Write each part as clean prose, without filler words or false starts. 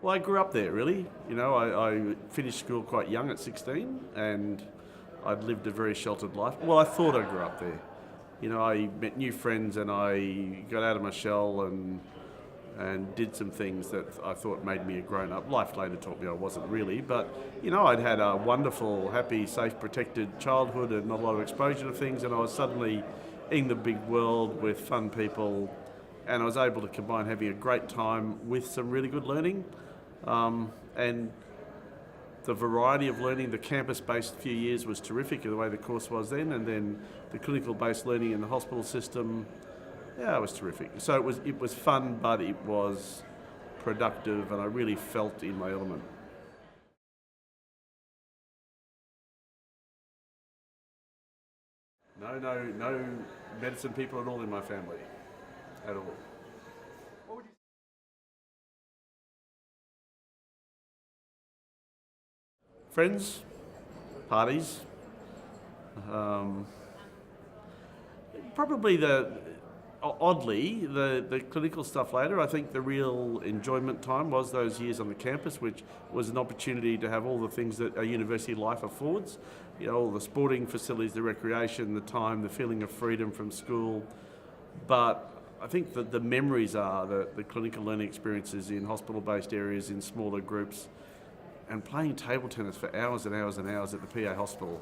Well, I grew up there, really. I finished school quite young at 16, and I'd lived a very sheltered life. Well, I thought I grew up there. I met new friends, and I got out of my shell and did some things that I thought made me a grown-up. Life later taught me I wasn't really, but I'd had a wonderful, happy, safe, protected childhood and not a lot of exposure to things, and I was suddenly in the big world with fun people, and I was able to combine having a great time with some really good learning. And the variety of learning, the campus-based few years was terrific, the way the course was then, and then the clinical-based learning in the hospital system, yeah, it was terrific. So it was fun, but it was productive, and I really felt in my element. No medicine people at all in my family, at all. Friends, parties, um, probably the clinical stuff later. I think the real enjoyment time was those years on the campus, which was an opportunity to have all the things that a university life affords. All the sporting facilities, the recreation, the time, the feeling of freedom from school. But I think that the memories are the clinical learning experiences in hospital-based areas, in smaller groups, and playing table tennis for hours and hours and hours at the PA hospital.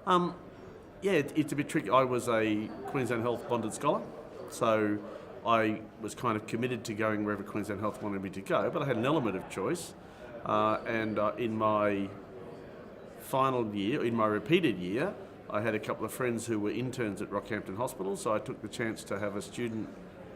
Yeah, it's a bit tricky. I was a Queensland Health bonded scholar, so I was kind of committed to going wherever Queensland Health wanted me to go, but I had an element of choice. And in my final year, in my repeated year, I had a couple of friends who were interns at Rockhampton Hospital, so I took the chance to have a student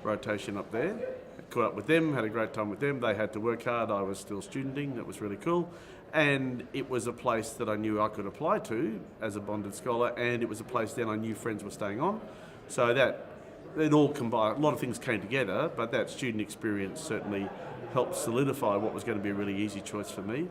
rotation up there. I caught up with them, had a great time with them. They had to work hard. I was still studenting. That was really cool. And it was a place that I knew I could apply to as a bonded scholar, and it was a place then I knew friends were staying on. So that it all combined. A lot of things came together, but that student experience certainly helped solidify what was going to be a really easy choice for me.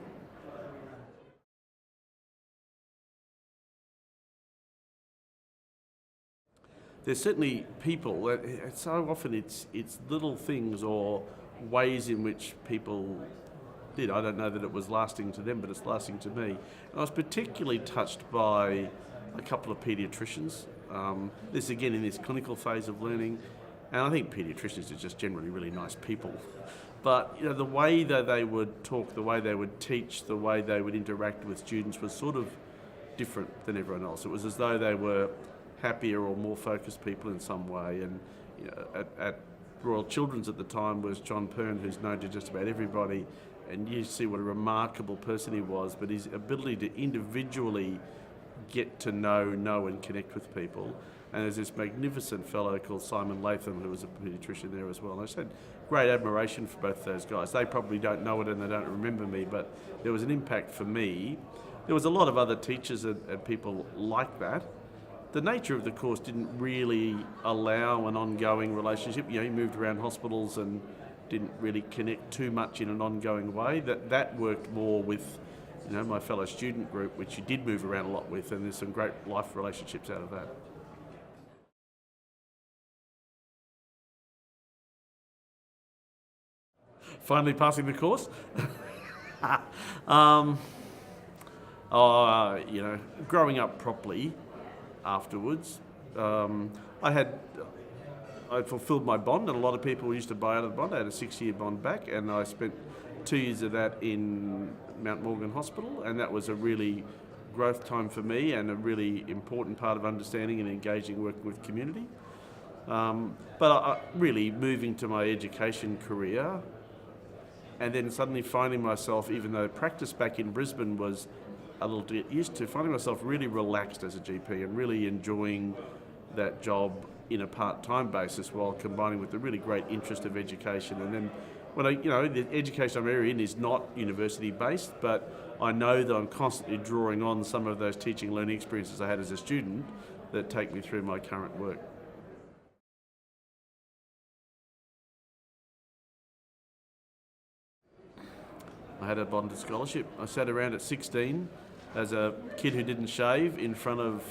There's certainly people. So often it's little things or ways in which people did. I don't know that it was lasting to them, but it's lasting to me. And I was particularly touched by a couple of paediatricians. This again in this clinical phase of learning, and I think paediatricians are just generally really nice people. But the way that they would talk, the way they would teach, the way they would interact with students was sort of different than everyone else. It was as though they were happier or more focused people in some way. And at Royal Children's at the time was John Pern, who's known to just about everybody, and you see what a remarkable person he was, but his ability to individually get to know and connect with people. And there's this magnificent fellow called Simon Latham, who was a paediatrician there as well. And I just had great admiration for both those guys. They probably don't know it and they don't remember me, but there was an impact for me. There was a lot of other teachers and people like that. The nature of the course didn't really allow an ongoing relationship. He moved around hospitals and didn't really connect too much in an ongoing way. That worked more with my fellow student group, which you did move around a lot with, and there's some great life relationships out of that. Finally passing the course. Growing up properly afterwards, I fulfilled my bond, and a lot of people used to buy out of the bond. I had a 6-year bond back, and I spent 2 years of that in Mount Morgan Hospital, and that was a really growth time for me and a really important part of understanding and engaging working with community. But I really moving to my education career, and then suddenly finding myself, even though practice back in Brisbane was a little bit used to, finding myself really relaxed as a GP and really enjoying that job in a part-time basis while combining with the really great interest of education. And then when the education I'm in is not university-based, but I know that I'm constantly drawing on some of those teaching learning experiences I had as a student that take me through my current work. I had a bonded scholarship. I sat around at 16 as a kid who didn't shave in front of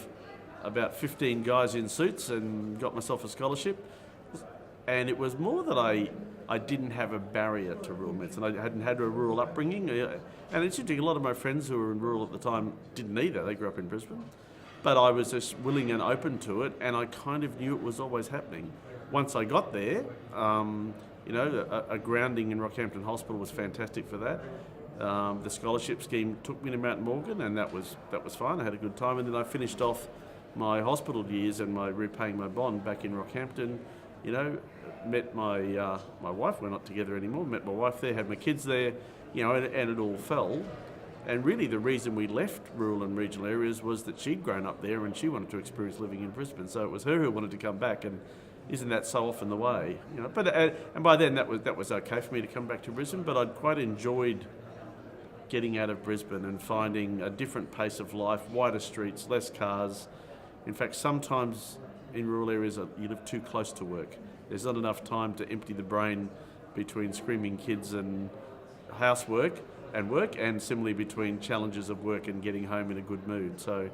about 15 guys in suits and got myself a scholarship. And it was more that I didn't have a barrier to rural medicine. I hadn't had a rural upbringing. And it's interesting, a lot of my friends who were in rural at the time didn't either. They grew up in Brisbane. But I was just willing and open to it, and I kind of knew it was always happening. Once I got there, a grounding in Rockhampton Hospital was fantastic for that. The scholarship scheme took me to Mount Morgan, and that was fine. I had a good time, and then I finished off my hospital years and repaying my bond back in Rockhampton. Met my wife. We're not together anymore. Met my wife there, had my kids there, and it all fell. And really the reason we left rural and regional areas was that she'd grown up there and she wanted to experience living in Brisbane. So it was her who wanted to come back, and isn't that so often the way? But and by then that was okay for me to come back to Brisbane. But I'd quite enjoyed getting out of Brisbane and finding a different pace of life, wider streets, less cars. In fact, sometimes in rural areas you live too close to work. There's not enough time to empty the brain between screaming kids and housework and work, and similarly between challenges of work and getting home in a good mood. So,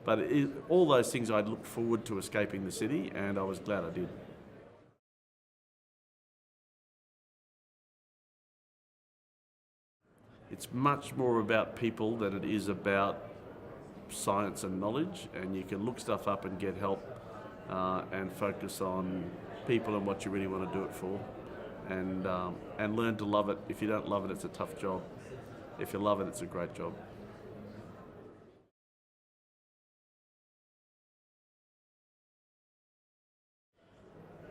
but all those things I'd looked forward to escaping the city, and I was glad I did. It's much more about people than it is about science and knowledge, and you can look stuff up and get help and focus on people and what you really want to do it for, and learn to love it. If you don't love it, it's a tough job. If you love it, it's a great job.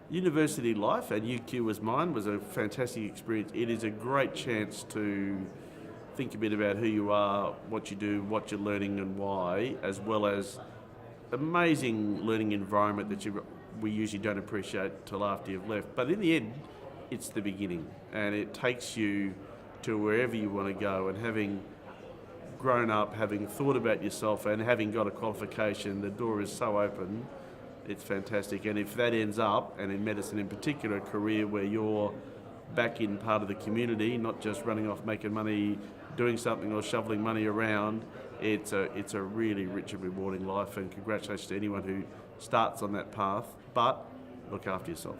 University life, and UQ as mine, was a fantastic experience. It is a great chance to think a bit about who you are, what you do, what you're learning and why, as well as amazing learning environment that we usually don't appreciate till after you've left. But in the end, it's the beginning, and it takes you to wherever you want to go. And having grown up, having thought about yourself, and having got a qualification, the door is so open. It's fantastic. And if that ends up, and in medicine in particular, a career where you're back in part of the community, not just running off making money, doing something or shoveling money around, it's a really rich and rewarding life. And congratulations to anyone who starts on that path, but look after yourself.